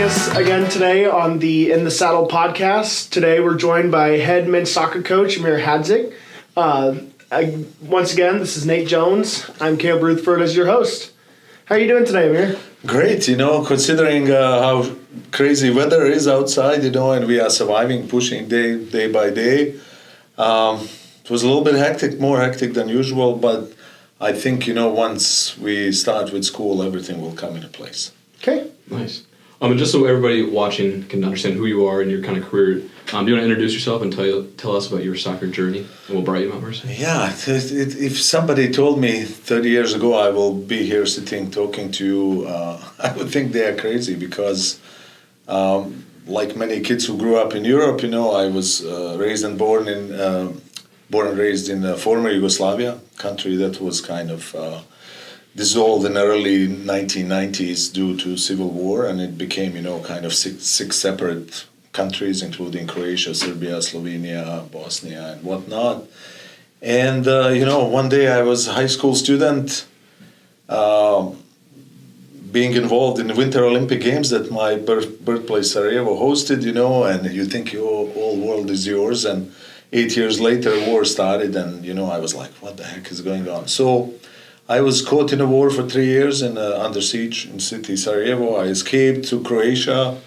us again today on the In the Saddle podcast. Today we're joined by head men's soccer coach Amir Hadzic. Once again, this is Nate Jones. I'm Caleb Ruthford as your host. How are you doing today, Amir? Great, considering how crazy weather is outside, and we are surviving, pushing day by day. It was a little bit more hectic than usual, but I think, once we start with school, everything will come into place. Okay. Nice. And just so everybody watching can understand who you are and your kind of career, do you want to introduce yourself and tell us about your soccer journey and what brought you to Mount Mercy? Yeah, if somebody told me 30 years ago I will be here sitting talking to you, I would think they are crazy because like many kids who grew up in Europe, I was born and raised in former Yugoslavia, country that was kind of dissolved in the early 1990s due to civil war, and it became, kind of six separate countries, including Croatia, Serbia, Slovenia, Bosnia, and whatnot. And, one day I was a high school student being involved in the Winter Olympic Games that my birthplace Sarajevo hosted, and you think your whole world is yours. And 8 years later, war started, and, I was like, what the heck is going on? So I was caught in a war for 3 years under siege in city Sarajevo. I escaped to Croatia.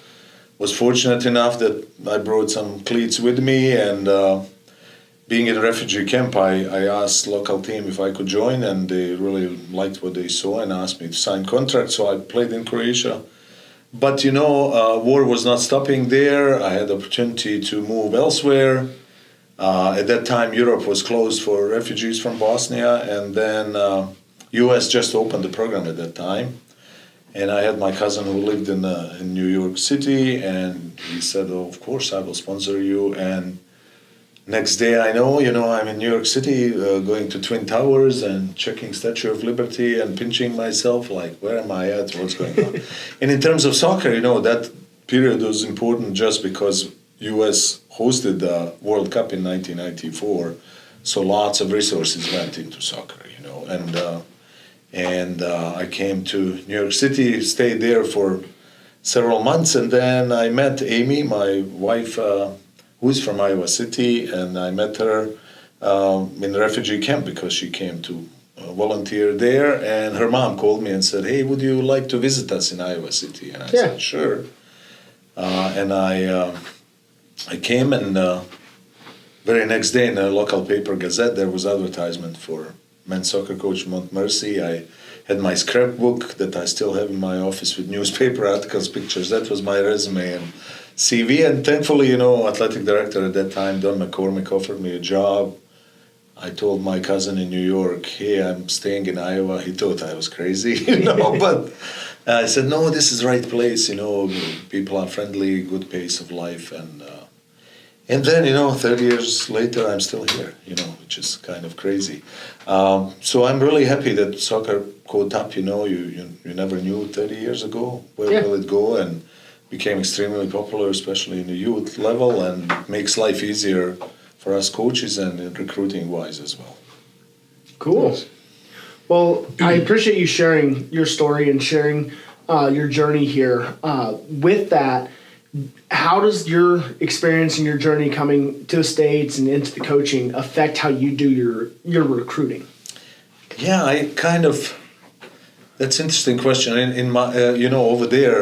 Was fortunate enough that I brought some cleats with me, and being in a refugee camp, I asked local team if I could join, and they really liked what they saw and asked me to sign contract. So I played in Croatia. But war was not stopping there. I had the opportunity to move elsewhere. At that time, Europe was closed for refugees from Bosnia, and then U.S. just opened the program at that time. And I had my cousin who lived in New York City, and he said, "Oh, of course, I will sponsor you." And next day, I'm in New York City, going to Twin Towers and checking Statue of Liberty and pinching myself, like, where am I at? What's going on? And in terms of soccer, that period was important just because U.S. hosted the World Cup in 1994, so lots of resources went into soccer, and I came to New York City, stayed there for several months, and then I met Amy, my wife, who's from Iowa City, and I met her in the refugee camp because she came to volunteer there, and her mom called me and said, "Hey, would you like to visit us in Iowa City?" And I said, "Sure." And I came, and very next day in the local paper Gazette, there was advertisement for men's soccer coach Mount Mercy. I had my scrapbook that I still have in my office with newspaper articles, pictures. That was my resume and CV. And thankfully, athletic director at that time, Don McCormick, offered me a job. I told my cousin in New York, "Hey, I'm staying in Iowa." He thought I was crazy, but I said, "No, this is the right place. People are friendly, good pace of life." And then, 30 years later, I'm still here, which is kind of crazy. So I'm really happy that soccer caught up, you never knew 30 years ago where will it go, and became extremely popular, especially in the youth level, and makes life easier for us coaches and recruiting-wise as well. Cool. Well, I appreciate you sharing your story and sharing your journey here. With that, how does your experience and your journey coming to the States and into the coaching affect how you do your recruiting? Yeah, that's an interesting question. In my, over there,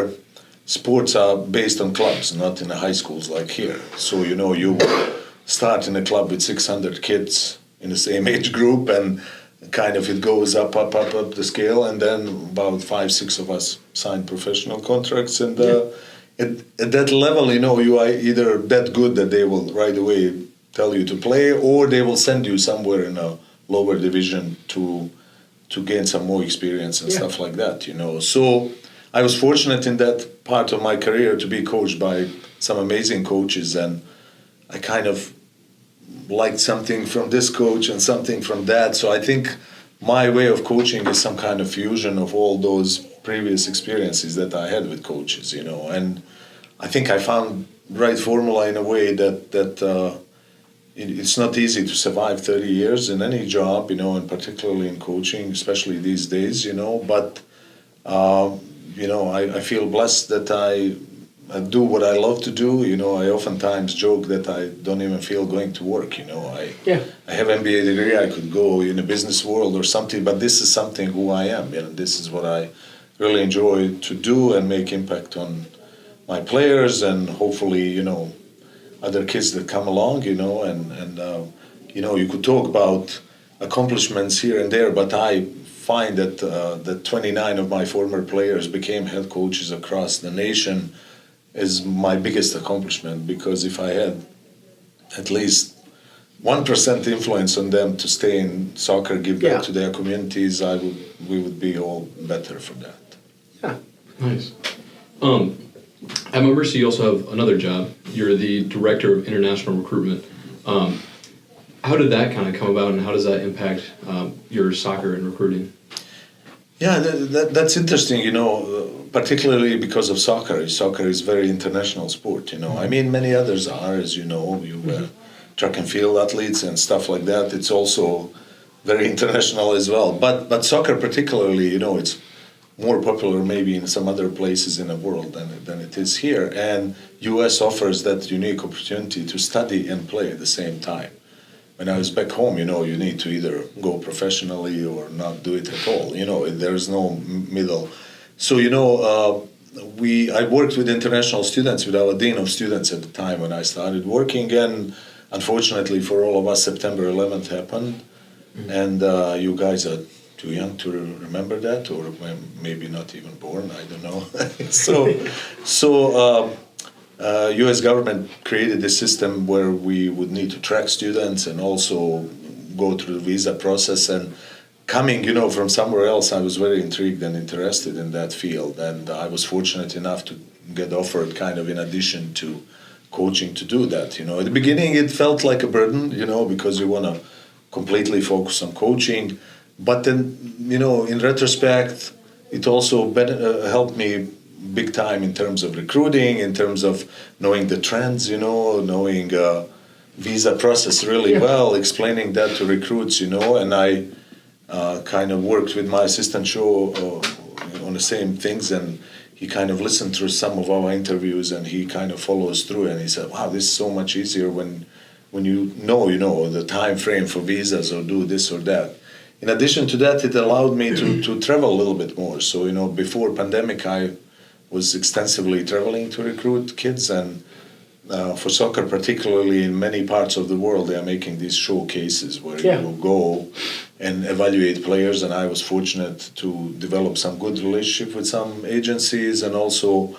sports are based on clubs, not in the high schools like here. So, you start in a club with 600 kids in the same age group, and kind of it goes up the scale, and then about 5-6 of us sign professional contracts, and at that level, you are either that good that they will right away tell you to play, or they will send you somewhere in a lower division to gain some more experience and stuff like that, So I was fortunate in that part of my career to be coached by some amazing coaches, and I kind of liked something from this coach and something from that. So I think my way of coaching is some kind of fusion of all those previous experiences that I had with coaches, and I think I found right formula in a way that it's not easy to survive 30 years in any job, and particularly in coaching, especially these days, but I feel blessed that I do what I love to do. I oftentimes joke that I don't even feel going to work. I have MBA degree. I could go in a business world or something, but this is something who I am. This is what I really enjoy to do and make impact on my players and hopefully other kids that come along. And you could talk about accomplishments here and there, but I find that that 29 of my former players became head coaches across the nation is my biggest accomplishment, because if I had at least 1% influence on them to stay in soccer, give back to their communities, we would be all better for that. Yeah. Nice. At Mercy, you also have another job. You're the director of international recruitment. How did that kind of come about, and how does that impact your soccer and recruiting? Yeah, that's interesting, particularly because of soccer. Soccer is very international sport, I mean, many others are, as you know, track and field athletes and stuff like that. It's also very international as well. But soccer particularly, it's more popular maybe in some other places in the world than it is here. And U.S. offers that unique opportunity to study and play at the same time. When I was back home, you need to either go professionally or not do it at all. There's no middle. So, I worked with international students, with our dean of students at the time when I started working. And unfortunately for all of us, September 11th happened. Mm-hmm. And you guys are too young to remember that, or maybe not even born, I don't know. U.S. government created a system where we would need to track students and also go through the visa process. And coming, from somewhere else, I was very intrigued and interested in that field. And I was fortunate enough to get offered kind of in addition to coaching to do that. At the beginning, it felt like a burden, because you want to completely focus on coaching. But then, in retrospect, it also helped me big time in terms of recruiting, in terms of knowing the trends, knowing visa process really well, explaining that to recruits, and I kind of worked with my assistant Joe on the same things, and he kind of listened through some of our interviews, and he kind of follows through, and he said, wow, this is so much easier when you know the time frame for visas or do this or that. In addition to that, it allowed me to travel a little bit more. So, before pandemic, I was extensively traveling to recruit kids, and for soccer particularly, in many parts of the world, they are making these showcases where you will go and evaluate players, and I was fortunate to develop some good relationship with some agencies and also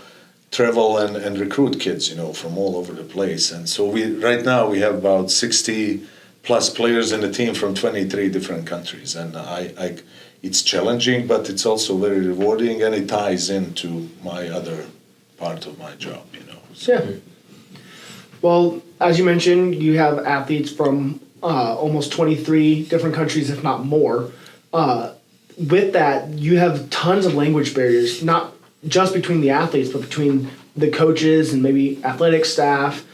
travel and recruit kids, from all over the place. And so right now we have about 60 plus players in the team from 23 different countries, and it's challenging, but it's also very rewarding, and it ties into my other part of my job, Yeah. Well, as you mentioned, you have athletes from almost 23 different countries, if not more. With that, you have tons of language barriers, not just between the athletes, but between the coaches and maybe athletic staff.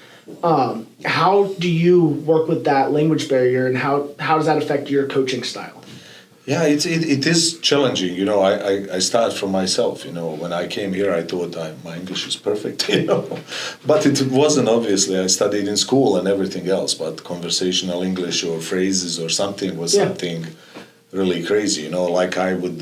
How do you work with that language barrier, and how does that affect your coaching style? Yeah, it is challenging. I start from myself. When I came here, I thought my English is perfect. But it wasn't. Obviously, I studied in school and everything else. But conversational English or phrases or something was something really crazy. Like I would.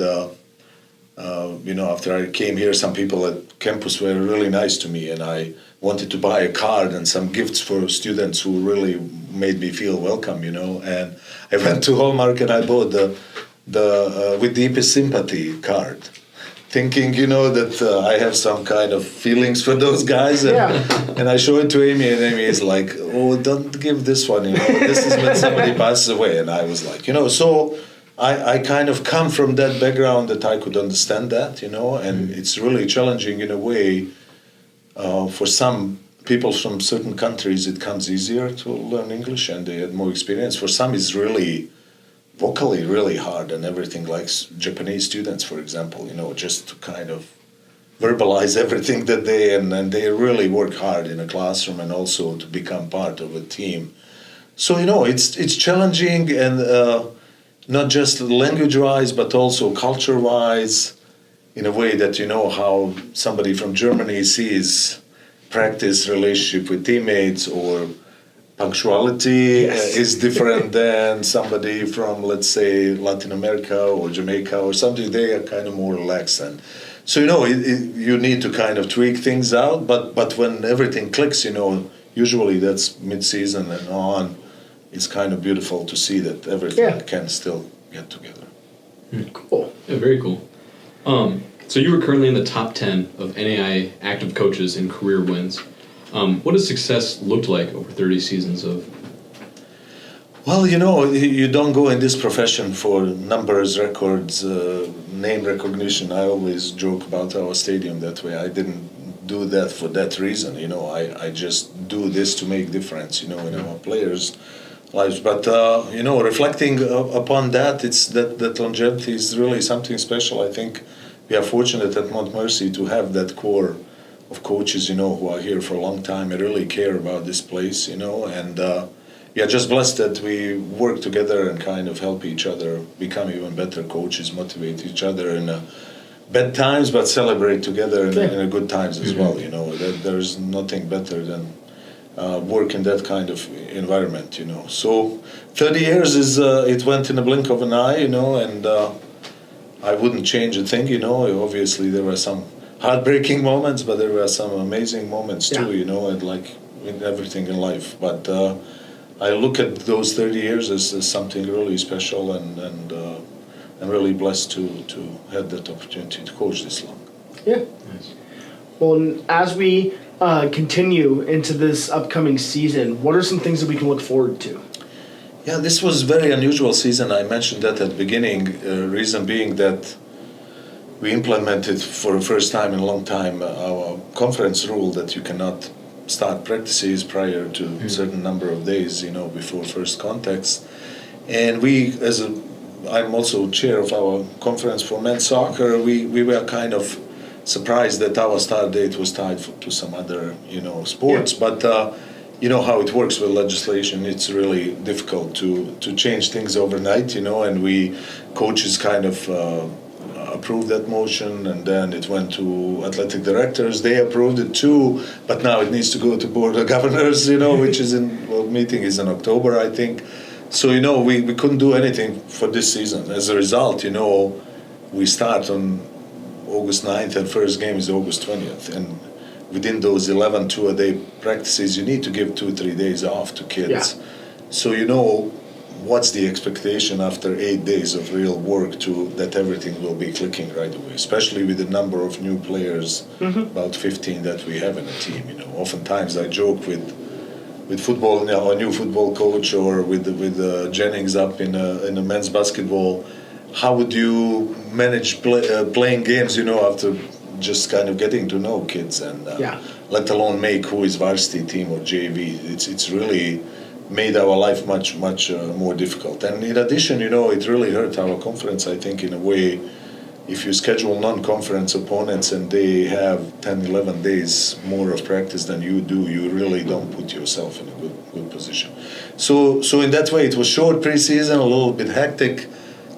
After I came here, some people at campus were really nice to me, and I wanted to buy a card and some gifts for students who really made me feel welcome. And I went to Hallmark and I bought the with deepest sympathy card, thinking, that I have some kind of feelings for those guys. And I show it to Amy, and Amy is like, oh, don't give this one, this is when somebody passes away. And I was like, so I kind of come from that background that I could understand that, and it's really challenging in a way. For some people from certain countries, it comes easier to learn English and they had more experience. For some, it's really vocally really hard and everything, like Japanese students, for example, just to kind of verbalize everything that and they really work hard in a classroom and also to become part of a team. So, it's challenging, and not just language-wise, but also culture-wise, in a way that how somebody from Germany sees practice relationship with teammates, or punctuality is different than somebody from, let's say, Latin America or Jamaica or something. They are kind of more relaxed, and so you need to kind of tweak things out. But when everything clicks, usually that's mid-season and on. It's kind of beautiful to see that everything can still get together. Cool. Yeah, very cool. So you were currently in the top 10 of NAI active coaches in career wins. What has success looked like over 30 seasons of? Well, you don't go in this profession for numbers, records, name recognition. I always joke about our stadium that way. I didn't do that for that reason. I just do this to make difference, in our players' lives. But, reflecting upon that, it's that longevity is really something special. I think we are fortunate at Montmorency to have that core of coaches, who are here for a long time and really care about this place, and we are just blessed that we work together and kind of help each other become even better coaches, motivate each other in bad times, but celebrate together in a good times as well. There's nothing better than work in that kind of environment. So 30 years it went in a blink of an eye, and I wouldn't change a thing. Obviously there were some heartbreaking moments, but there were some amazing moments too. And like in everything in life. But I look at those 30 years as something really special, and I'm really blessed to have that opportunity to coach this long. Yeah. Nice. Well, and as we continue into this upcoming season, what are some things that we can look forward to? Yeah, this was a very unusual season. I mentioned that at the beginning, reason being that we implemented for the first time in a long time our conference rule that you cannot start practices prior to a certain number of days, before first contacts. And I'm also chair of our conference for men's soccer, we were kind of surprised that our start date was tied to some other, sports. Yeah. But you know how it works with legislation. It's really difficult to change things overnight, and we coaches kind of approved that motion, and then it went to athletic directors. They approved it too, but now it needs to go to board of governors, which is meeting is in October, I think. So, we couldn't do anything for this season. As a result, we start on August 9th and first game is August 20th. And within those 11 two-a-day practices, you need to give 2-3 days off to kids. Yeah. So, what's the expectation after 8 days of real work that everything will be clicking right away, especially with the number of new players, about 15 that we have in the team. Oftentimes I joke with football, a new football coach, or with Jennings up in a men's basketball. How would you manage playing games, after just kind of getting to know kids, and let alone make who is varsity team or JV? It's really made our life much more difficult. And in addition, it really hurt our conference, I think, in a way. If you schedule non-conference opponents and they have 10-11 days more of practice than you do, you really don't put yourself in a good position. So in that way, it was short preseason, a little bit hectic,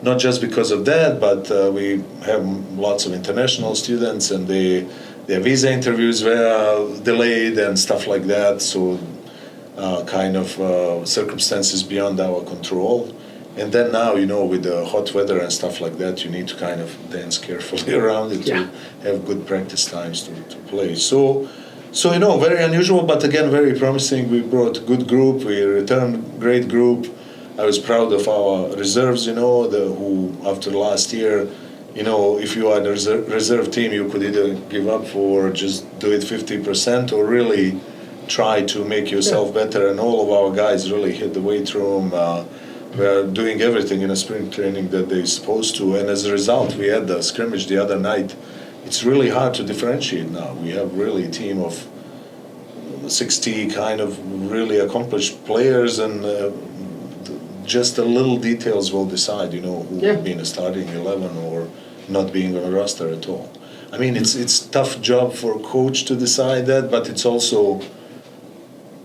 not just because of that, but we have lots of international students, and their visa interviews were delayed and stuff like that. So kind of circumstances beyond our control. And then now, with the hot weather and stuff like that, you need to kind of dance carefully around it to have good practice times to play. So very unusual, but again, very promising. We brought a good group. We returned great group. I was proud of our reserves, who after last year, if you are in a reserve team, you could either give up or just do it 50% or really try to make yourself better. And all of our guys really hit the weight room. We're doing everything in a spring training that they're supposed to, and as a result, we had the scrimmage the other night. It's really hard to differentiate now. We have really a team of 60 kind of really accomplished players, and just the little details will decide, who will be in a starting 11 or not being on a roster at all. I mean, it's a tough job for a coach to decide that, but it's also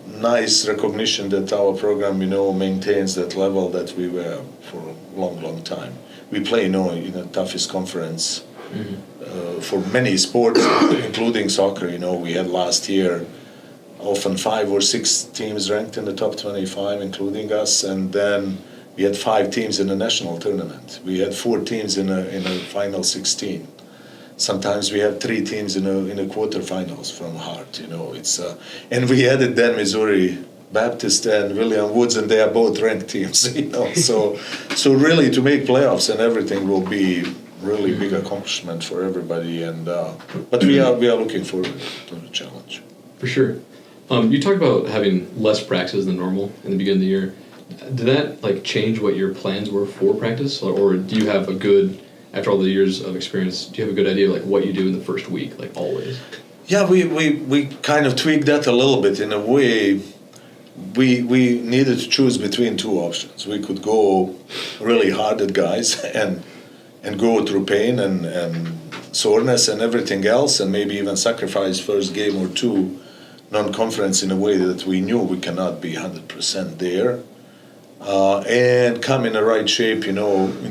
nice recognition that our program, maintains that level that we were for a long time. We play, in the toughest conference for many sports, including soccer. We had last year often 5 or 6 teams ranked in the top 25, including us, and then we had 5 teams in the national tournament. We had 4 teams in a final 16. Sometimes we have 3 teams in a quarterfinals from Hart. It's and we added then Missouri Baptist and William Woods, and they are both ranked teams. So really to make playoffs and everything will be really big accomplishment for everybody. And but we are looking forward to the challenge. For sure. You talked about having less practices than normal in the beginning of the year. Did that change what your plans were for practice, or do you have a good, after all the years of experience, do you have a good idea of what you do in the first week, always? Yeah, we kind of tweaked that a little bit. In a way, we needed to choose between 2 options. We could go really hard at guys and go through pain and soreness and everything else, and maybe even sacrifice first game or 2 non-conference in a way that we knew we cannot be 100% there, and come in the right shape, in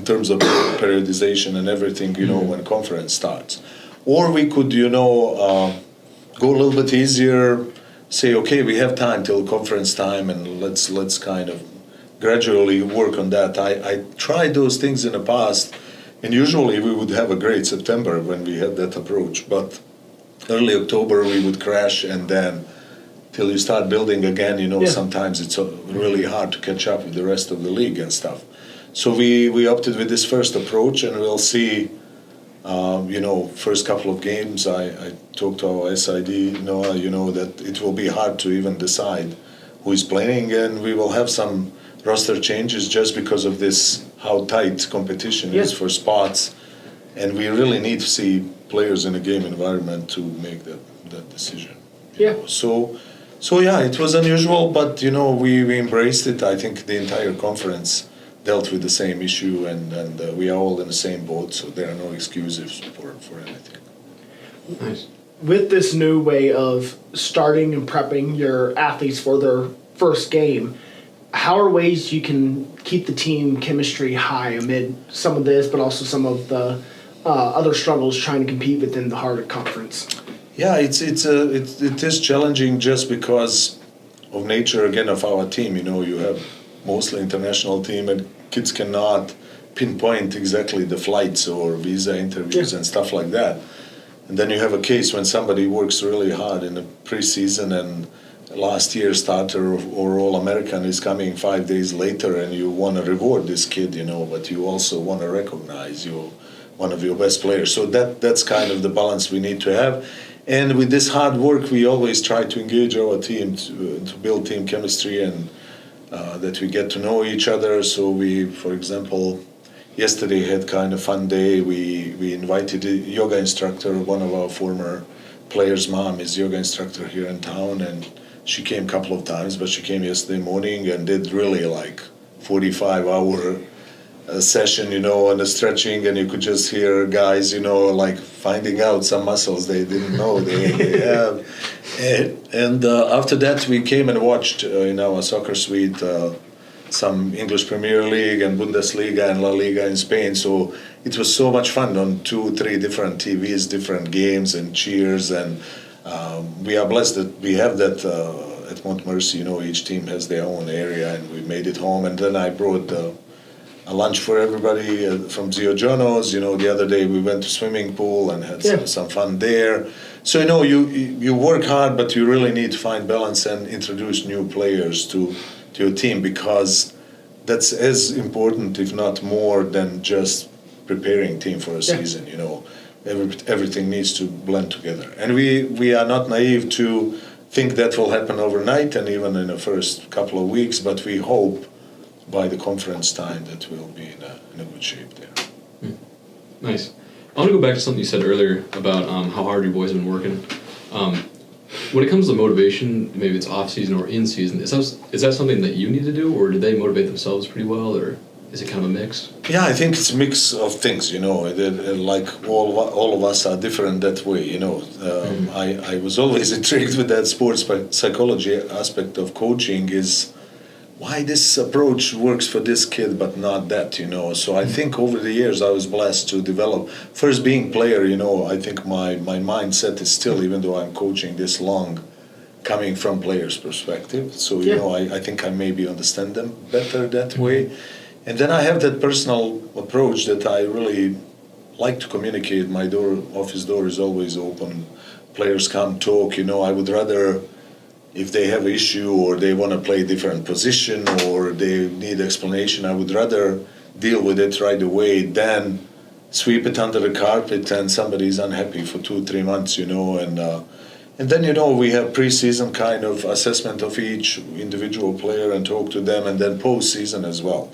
terms of periodization and everything, when conference starts. Or we could, go a little bit easier, say, okay, we have time till conference time, and let's kind of gradually work on that. I tried those things in the past, and usually we would have a great September when we had that approach, but early October we would crash, and then till you start building again, sometimes it's really hard to catch up with the rest of the league and stuff. So we opted with this first approach, and we'll see, first couple of games, I talked to our SID, Noah, that it will be hard to even decide who is playing, and we will have some roster changes just because of this, how tight competition is for spots, and we really need to see players in a game environment to make that decision. So yeah, it was unusual, but we embraced it. I think the entire conference dealt with the same issue, and we are all in the same boat, so there are no excuses for anything. Nice. With this new way of starting and prepping your athletes for their first game, how are ways you can keep the team chemistry high amid some of this, but also some of the other struggles trying to compete within the harder conference? Yeah, it is challenging just because of nature again of our team. You have mostly international team, and kids cannot pinpoint exactly the flights or visa interviews and stuff like that. And then you have a case when somebody works really hard in the preseason, and last year's starter or All-American is coming 5 days later, and you want to reward this kid, but you also want to recognize one of your best players. So that's kind of the balance we need to have. And with this hard work, we always try to engage our team to build team chemistry, and that we get to know each other. So we, for example, yesterday had kind of fun day. We invited a yoga instructor, one of our former players' mom is yoga instructor here in town, and she came a couple of times, but she came yesterday morning and did really 45-hour session, on the stretching, and you could just hear guys, finding out some muscles they didn't know they have. And after that, we came and watched in our soccer suite some English Premier League and Bundesliga and La Liga in Spain. So it was so much fun on 2-3 different TVs, different games and cheers, and we are blessed that we have that at Montmorency. Each team has their own area, and we made it home. And then I brought a lunch for everybody from Zio Jono's. The other day we went to swimming pool and had some fun there. So you work hard, but you really need to find balance and introduce new players to your team, because that's as important, if not more, than just preparing team for a season. Everything needs to blend together, and we are not naive to think that will happen overnight and even in the first couple of weeks, but we hope by the conference time that we'll be in a good shape there. Nice. I want to go back to something you said earlier about how hard you boys have been working. When it comes to motivation, maybe it's off season or in season, is that something that you need to do, or do they motivate themselves pretty well, or is it kind of a mix? Yeah, I think it's a mix of things. Like all of us are different that way. I was always intrigued with that sports psychology aspect of coaching, is why this approach works for this kid but not that, So I think over the years I was blessed to develop, first being player, I think my mindset is still, even though I'm coaching this long, coming from players' perspective. So, Yeah. I think I maybe understand them better that way. And then I have that personal approach that I really like to communicate. My office door is always open. Players come talk, I would rather, if they have an issue or they want to play a different position or they need explanation, I would rather deal with it right away than sweep it under the carpet and somebody's unhappy for 2-3 months, and then, we have pre-season kind of assessment of each individual player and talk to them, and then post-season as well,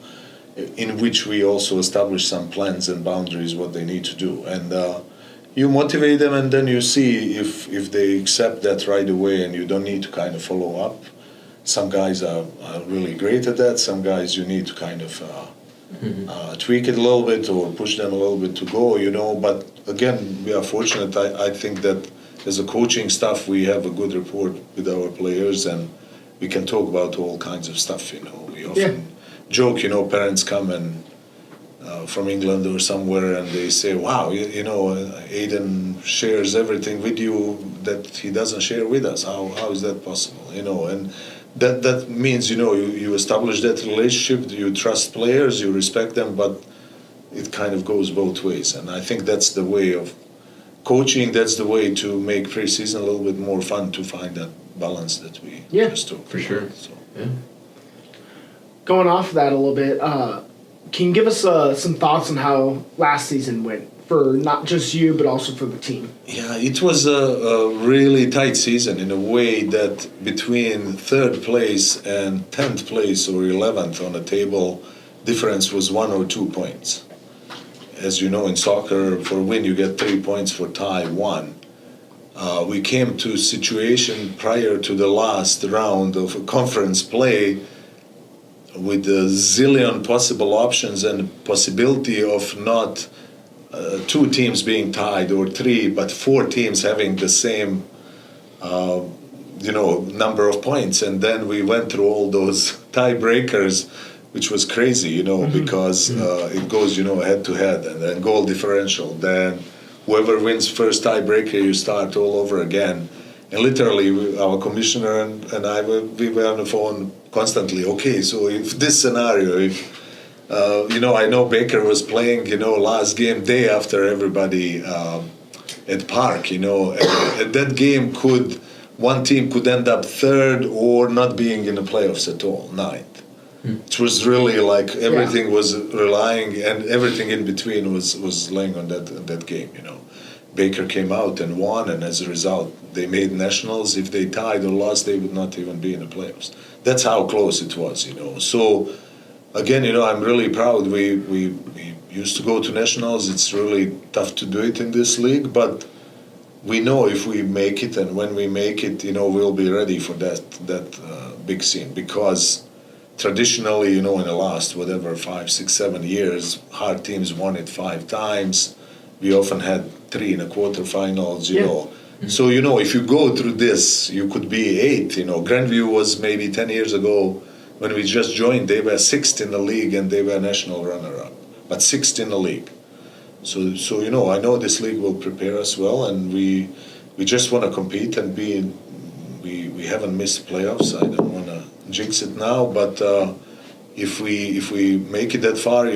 in which we also establish some plans and boundaries, what they need to do. And you motivate them, and then you see if they accept that right away, and you don't need to kind of follow up. Some guys are really great at that. Some guys you need to kind of tweak it a little bit or push them a little bit to go, But again, we are fortunate. I think that as a coaching staff, we have a good rapport with our players, and we can talk about all kinds of stuff, We often joke, parents come and from England or somewhere, and they say, wow, Aiden shares everything with you that he doesn't share with us. How is that possible? And that means, you establish that relationship, you trust players, you respect them, but it kind of goes both ways. And I think that's the way of coaching, that's the way to make pre-season a little bit more fun, to find that balance that we just talked for about. sure. So. Yeah. Going off of that a little bit, can you give us some thoughts on how last season went for not just you, but also for the team? Yeah, it was a really tight season in a way that between third place and 10th place or 11th on the table, difference was 1 or 2 points. As you know, in soccer, for win you get 3 points, for tie 1. We came to a situation prior to the last round of conference play with a zillion possible options and possibility of not 2 teams being tied or 3, but 4 teams having the same, number of points. And then we went through all those tiebreakers, which was crazy, because it goes, head to head, and then goal differential. Then whoever wins first tiebreaker, you start all over again. And literally, our commissioner and I, we were on the phone constantly. Okay, so if this scenario, I know Baker was playing, last game day after everybody at Park, and that game one team could end up third or not being in the playoffs at all, 9th. It was really like everything was relying, and everything in between was laying on that game, Baker came out and won, and as a result, they made nationals. If they tied or lost, they would not even be in the playoffs. That's how close it was, So, again, I'm really proud. We used to go to nationals. It's really tough to do it in this league, but we know if we make it, and when we make it, we'll be ready for that big scene, because traditionally, in the last 5, 6, 7 years, hard teams won it 5 times. We often had 3 in the quarterfinals, So, if you go through this, you could be 8. Grandview was maybe 10 years ago when we just joined. They were 6th in the league and they were national runner-up, but 6th in the league. So I know this league will prepare us well, and we just want to compete and be. We haven't missed playoffs. I don't want to jinx it now, but if we make it that far,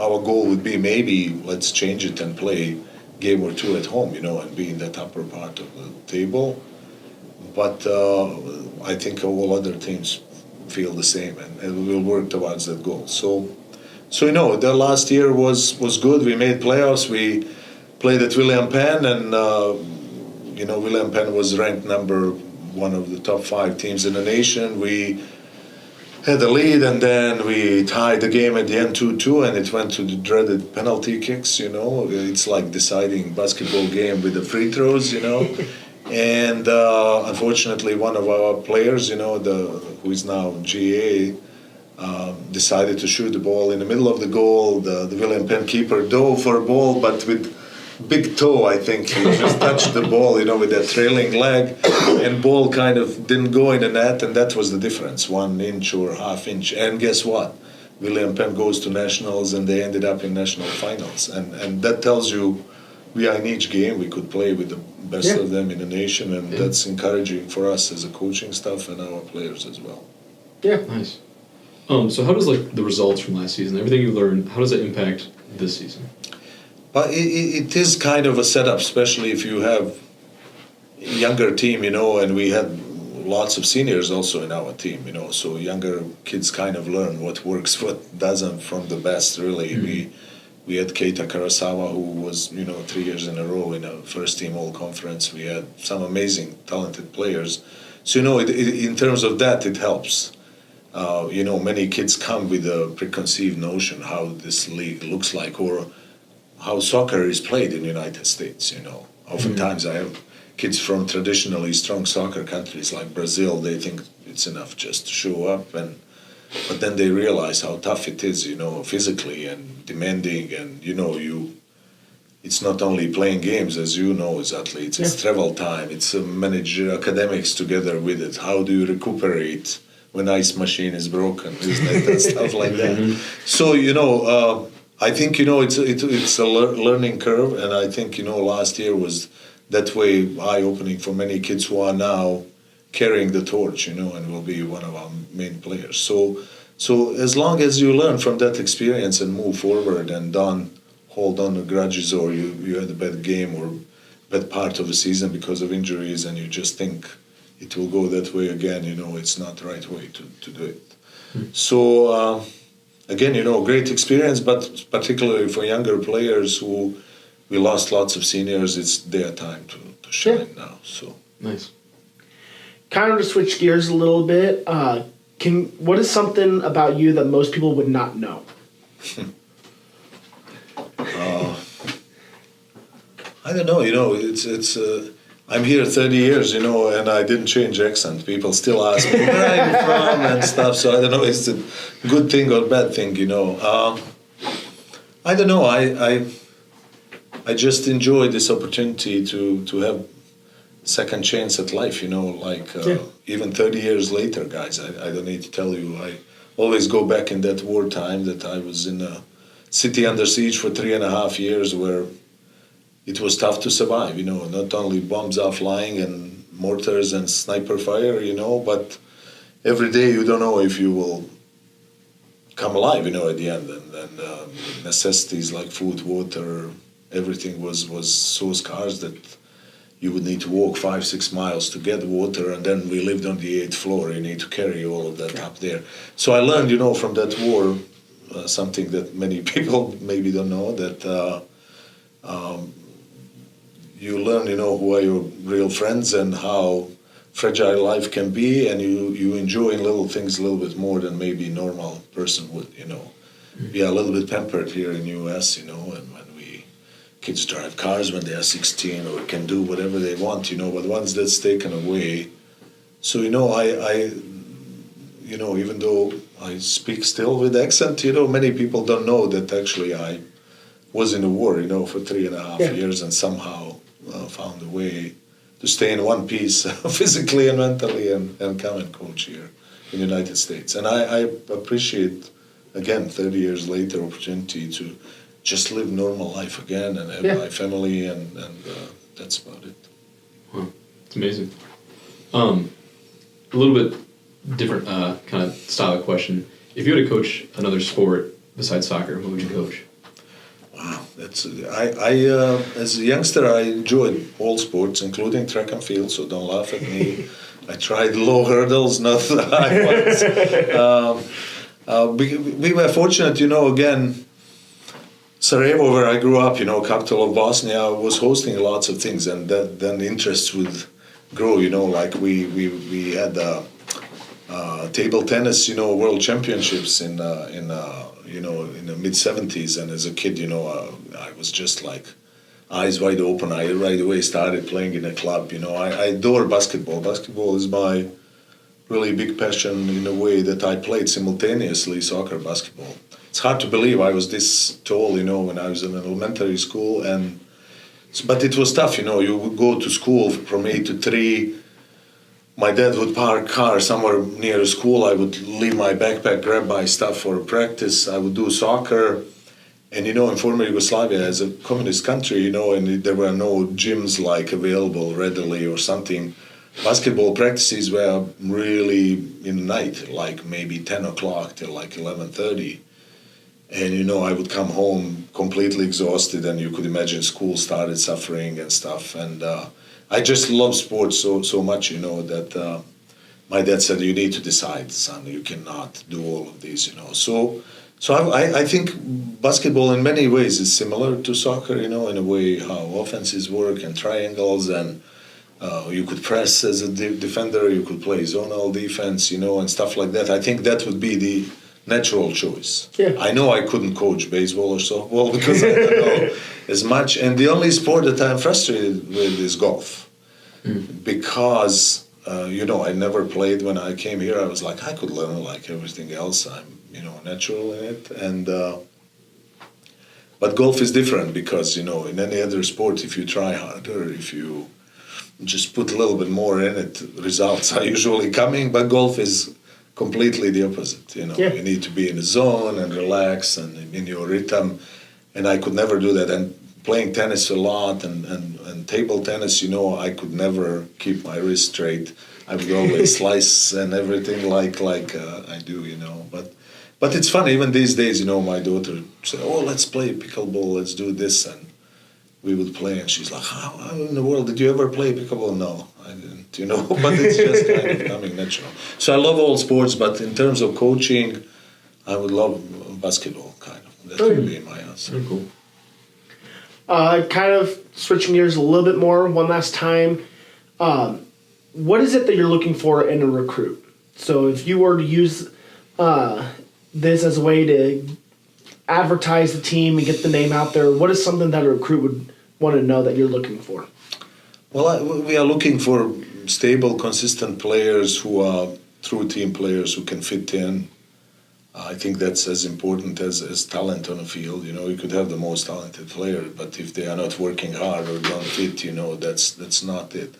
our goal would be maybe let's change it and play game or 2 at home, and be in that upper part of the table. But I think all other teams feel the same, and we'll work towards that goal. So the last year was good. We made playoffs. We played at William Penn, and William Penn was ranked number 1 of the top 5 teams in the nation. We had a lead, and then we tied the game at the end 2-2, and it went to the dreaded penalty kicks. It's like deciding basketball game with the free throws. And unfortunately, one of our players, who is now GA, decided to shoot the ball in the middle of the goal. The William Penn keeper dove for a ball, but with big toe, I think he just touched the ball, with that trailing leg, and ball kind of didn't go in the net, and that was the difference, 1 inch or half inch. And guess what? William Penn goes to nationals, and they ended up in national finals, and that tells you we are in each game, we could play with the best of them in the nation, and that's encouraging for us as a coaching staff and our players as well. Yeah. Nice. So how does the results from last season, everything you learned, how does it impact this season? It is kind of a setup, especially if you have younger team, and we had lots of seniors also in our team, so younger kids kind of learn what works, what doesn't from the best, really. Mm-hmm. We had Keita Karasawa, who was, 3 years in a row in a first team all-conference. We had some amazing, talented players. So, in terms of that, it helps. Many kids come with a preconceived notion how this league looks like or how soccer is played in the United States, Oftentimes I have kids from traditionally strong soccer countries like Brazil. They think it's enough just to show up, but then they realize how tough it is, physically and demanding, and it's not only playing games, as you know as athletes. It's travel time. It's manage academics together with it. How do you recuperate when ice machine is broken, isn't it? And stuff like that. So I think it's a learning curve, and I think last year was that way eye-opening for many kids who are now carrying the torch, and will be one of our main players. So as long as you learn from that experience and move forward and don't hold on to grudges, or you had a bad game or bad part of the season because of injuries, and you just think it will go that way again, it's not the right way to do it. So again, great experience, but particularly for younger players who we lost lots of seniors, it's their time to shine now. So nice. Kind of to switch gears a little bit, what is something about you that most people would not know? I don't know. It's. I'm here 30 years, and I didn't change accent. People still ask me where are you from and stuff. So I don't know. It's a good thing or bad thing, I don't know. I just enjoy this opportunity to have second chance at life, even 30 years later, guys. I don't need to tell you. I always go back in that wartime that I was in a city under siege for 3.5 years, where it was tough to survive, not only bombs are flying and mortars and sniper fire, but every day you don't know if you will come alive, at the end. And necessities like food, water, everything was so scarce that you would need to walk 5-6 miles to get water, and then we lived on the 8th floor. You need to carry all of that up there. So I learned, from that war, something that many people maybe don't know, that you learn, who are your real friends and how fragile life can be, and you enjoy little things a little bit more than maybe a normal person would, We are a little bit pampered here in the U.S., and when kids drive cars when they are 16 or can do whatever they want, but once that's taken away. So, I even though I speak still with accent, many people don't know that actually I was in the war, for 3.5 years, and somehow found a way to stay in one piece physically and mentally and come and coach here in the United States. And I appreciate, again, 30 years later, opportunity to just live normal life again and have my family, and that's about it. Wow, it's amazing. A little bit different kind of style of question. If you had to coach another sport besides soccer, what would you coach? Wow, that's I as a youngster I enjoyed all sports, including track and field. So don't laugh at me. I tried low hurdles, not the high ones. We were fortunate, again. Sarajevo, where I grew up, capital of Bosnia, was hosting lots of things, and then interests would grow. Like we had table tennis, world championships in the mid '70s, and as a kid, I was just like eyes wide open. I right away started playing in a club. I adore basketball. Basketball is my really big passion in a way that I played simultaneously soccer, basketball. It's hard to believe I was this tall, when I was in elementary school, but it was tough, You would go to school from 8 to 3. My dad would park car somewhere near school. I would leave my backpack, grab my stuff for practice. I would do soccer, And in former Yugoslavia, as a communist country, and there were no gyms like available readily or something. Basketball practices were really in the night, like maybe 10 o'clock till like 11:30. And I would come home completely exhausted, and you could imagine school started suffering and stuff. And I just love sports so much, that my dad said, "You need to decide, son. You cannot do all of these, So I think basketball in many ways is similar to soccer, in a way how offenses work and triangles, and you could press as a defender, you could play zonal defense, and stuff like that. I think that would be the natural choice. Yeah. I know I couldn't coach baseball or softball because I don't know as much. And the only sport that I'm frustrated with is golf. Because, I never played when I came here. I was like, I could learn like everything else. I'm, natural in it. And but golf is different because, in any other sport, if you try harder, if you just put a little bit more in it, results are usually coming. But golf is completely the opposite. Yeah. You need to be in the zone and relax and in your rhythm. And I could never do that. And playing tennis a lot and table tennis, I could never keep my wrist straight. I would always slice and everything like I do, But it's fun. Even these days, my daughter said, "Oh, let's play pickleball. Let's do this." And we would play, and she's like, "How in the world did you ever play pickleball?" No, I didn't, But it's just kind of coming natural. So I love all sports, but in terms of coaching, I would love basketball, kind of. That would be my answer. Very cool. Kind of switching gears a little bit more one last time. What is it that you're looking for in a recruit? So if you were to use this as a way to advertise the team and get the name out there, what is something that a recruit would want to know that you're looking for? Well, we are looking for stable, consistent players who are true team players who can fit in. I think that's as important as talent on the field. You could have the most talented player, but if they are not working hard or don't fit, that's not it.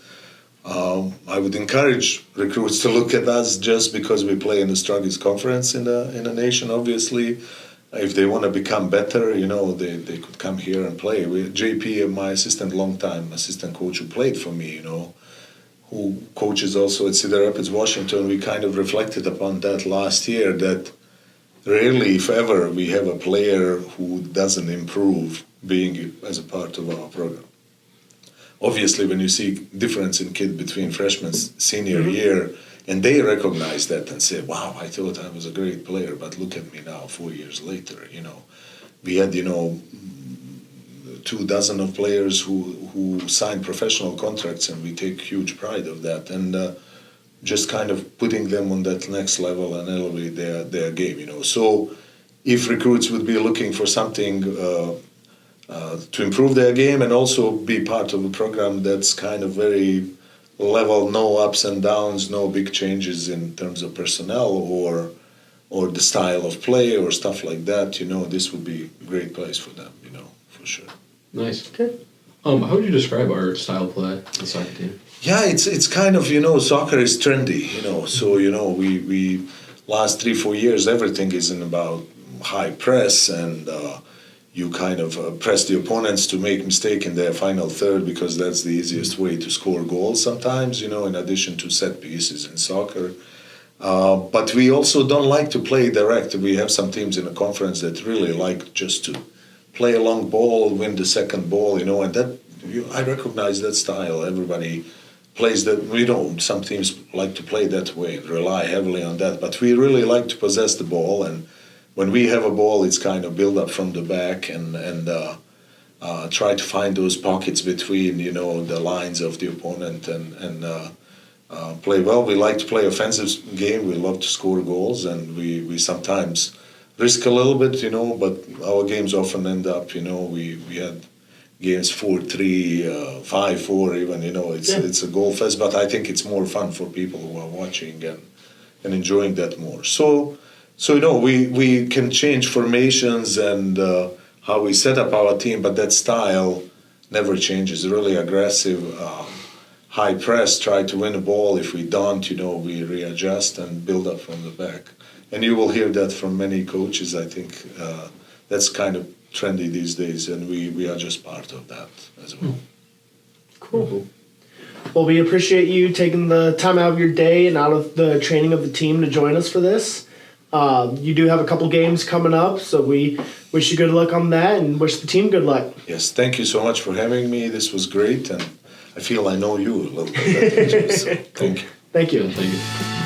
I would encourage recruits to look at us just because we play in the strongest conference in the nation, obviously. If they want to become better, they could come here and play. JP, my long-time assistant coach who played for me, who coaches also at Cedar Rapids, Washington, we kind of reflected upon that last year, that rarely, if ever, we have a player who doesn't improve being as a part of our program. Obviously, when you see difference in kid between freshman senior year, and they recognize that and say, "Wow, I thought I was a great player, but look at me now, 4 years later." We had 24 of players who signed professional contracts, and we take huge pride of that, and just kind of putting them on that next level and elevate their game. So, if recruits would be looking for something. To improve their game and also be part of a program that's kind of very level, no ups and downs, no big changes in terms of personnel or the style of play or stuff like that, this would be a great place for them, for sure. Nice. Okay. How would you describe our style of play, the soccer team? Yeah, it's kind of, soccer is trendy, so, we last 3-4 years, everything is about high press and, you kind of press the opponents to make mistake in their final third because that's the easiest way to score goals sometimes, in addition to set pieces in soccer. But we also don't like to play direct. We have some teams in the conference that really like just to play a long ball, win the second ball, and that I recognize that style. Everybody plays that. We don't. Some teams like to play that way and rely heavily on that. But we really like to possess the ball, and when we have a ball, it's kind of build up from the back and try to find those pockets between, the lines of the opponent and play well. We like to play offensive game. We love to score goals, and we sometimes risk a little bit, but our games often end up, we had games 4-3, 5-4 even, it's a goal fest, but I think it's more fun for people who are watching and enjoying that more. So we can change formations and how we set up our team, but that style never changes. Really aggressive, high press, try to win a ball. If we don't, we readjust and build up from the back. And you will hear that from many coaches. I think that's kind of trendy these days, and we are just part of that as well. Cool. Well, we appreciate you taking the time out of your day and out of the training of the team to join us for this. You do have a couple games coming up, so we wish you good luck on that and wish the team good luck. Yes, thank you so much for having me. This was great, and I feel I know you a little bit better, so thank you. Thank you. Yeah, thank you.